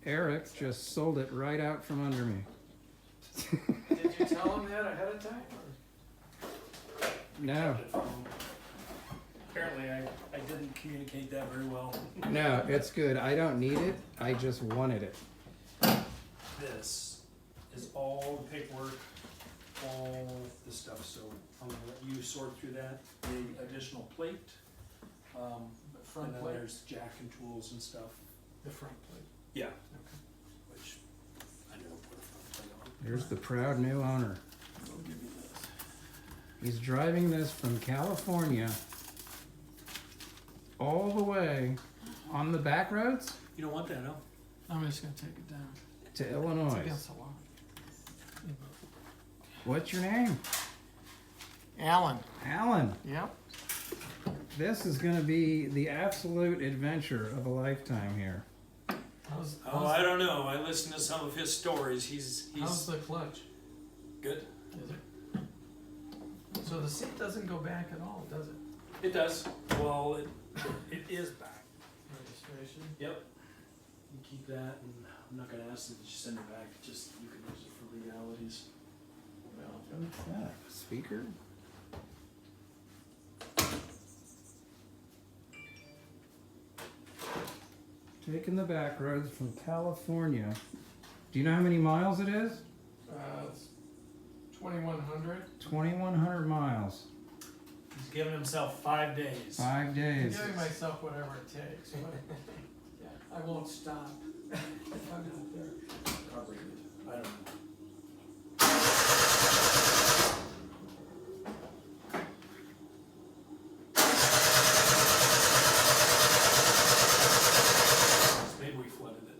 Eric just sold it right out from under me. Did you tell him that ahead of time? No, Apparently I didn't communicate that very well. no, it's good. I don't need it. I just wanted it. This is all the paperwork, all the stuff, so I'm gonna let you sort through that. The additional plate, Front and then plate? there's jack and tools and stuff. The front plate. Yeah. Which, I never put a front plate on. Here's the proud new owner. I'll give you this. He's driving this from California all the way on the back roads You don't want that, huh? I'm just gonna take it down. to It's Illinois. against the law. What's your name? Alan. Alan. Yep. This is going to be the absolute adventure of a lifetime here. Oh, I don't know. I listened to some of his stories. He's how's the clutch? good. Is it? So the seat doesn't go back at all, does it? It does. Well, it is back. Registration. Yep. You keep that, and I'm not gonna ask that you send it back. Just you can use it for legalities. Well, What's that? Speaker? Taking the back roads from California. Do you know how many miles it is? it's 2,100. 2,100 miles. He's giving himself 5 days. 5 I'm days. giving myself whatever it takes. But, yeah, I won't stop if I'm not there. Probably good. I don't know. Maybe we flooded it.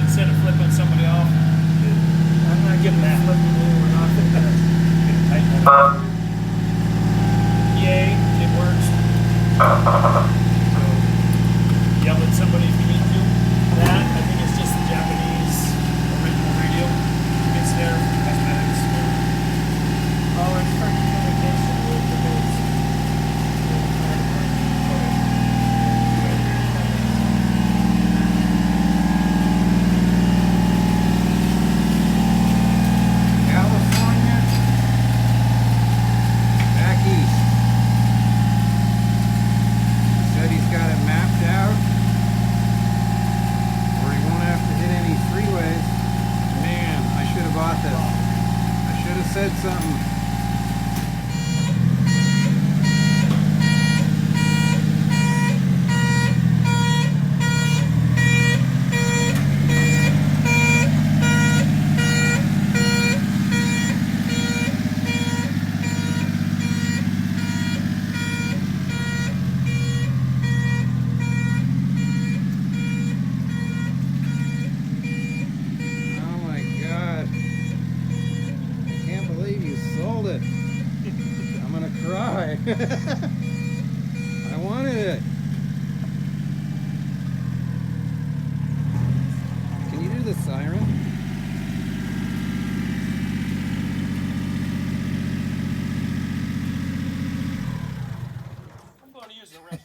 Instead of flipping somebody off, I'm not giving that. Flipping anyone off. Gonna tighten that up. Yay, it works. So, yell at somebody if you need to. That, I think, is just the Japanese original radio. It's there for cosmetics. Oh, it's for communication with the base. California. Back east. Said he's got it mapped out. Or he won't have to hit any freeways. Man, I should have bought this. I should have said something. Oh my God. I can't believe you sold it. I'm gonna cry. I wanted it. Can you do the siren? I'm going to use the rest.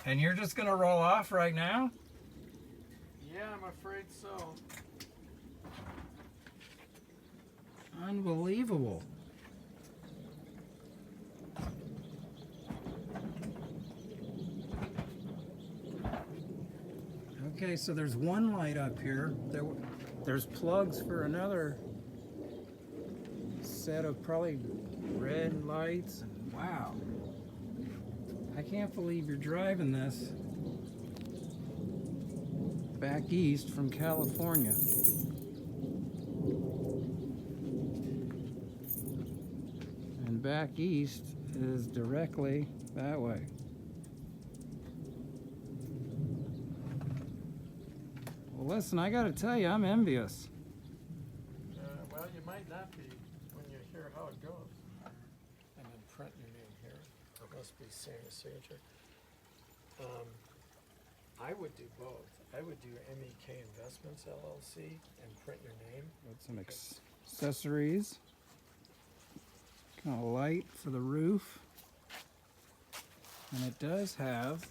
And you're just gonna roll off right now? Yeah, I'm afraid so. Unbelievable. Okay, so there's one light up here. There's plugs for another set of probably red lights. And wow. I can't believe you're driving this back east from California. And back east is directly that way. Well, listen, I gotta tell you, I'm envious. Well, you might not be when you hear how it goes. And then print your name here. It must be saying a signature. I would do both. I would do MEK Investments LLC and print your name. Got some accessories. Kind of light for the roof. And it does have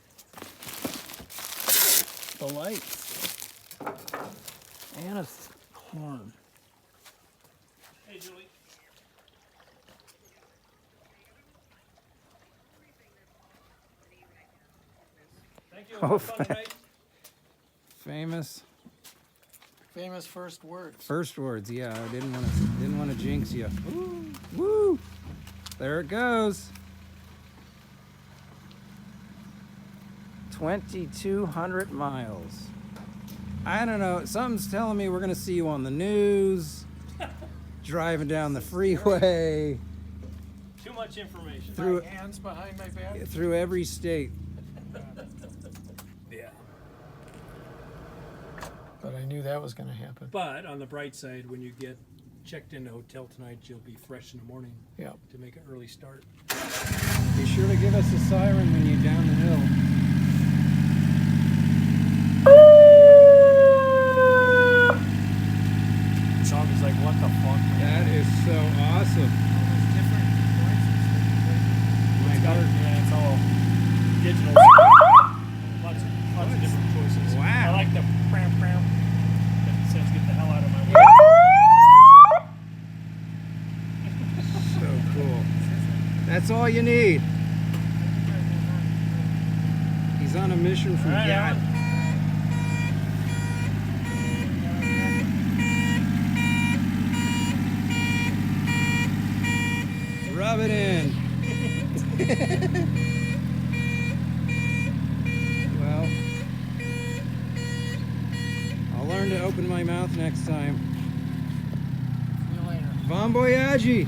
the lights and a horn. Hey, Julie. Thank you. Oh, Have fun tonight. Famous first words. First words, yeah. I didn't want to jinx you. Woo! Woo! There it goes. 2,200 miles. I don't know. Something's telling me we're gonna see you on the news, driving down the freeway, Too much information. through My hands behind my back. through every state. Yeah. But I knew that was going to happen. But on the bright side, when you get checked into a hotel tonight, you'll be fresh in the morning Yeah. to make an early start. Be sure to give us a siren when you're down the hill. The song is like, what the fuck, man? That is so awesome. My heart. Yeah, it's all digital. Lots of different choices. Wow. I like the pram pram. That says get the hell out of my way. So cool. That's all you need. He's on a mission from All right, God. Alan. Rub it in. Well, I'll learn to open my mouth next time. See you later. Bon voyage!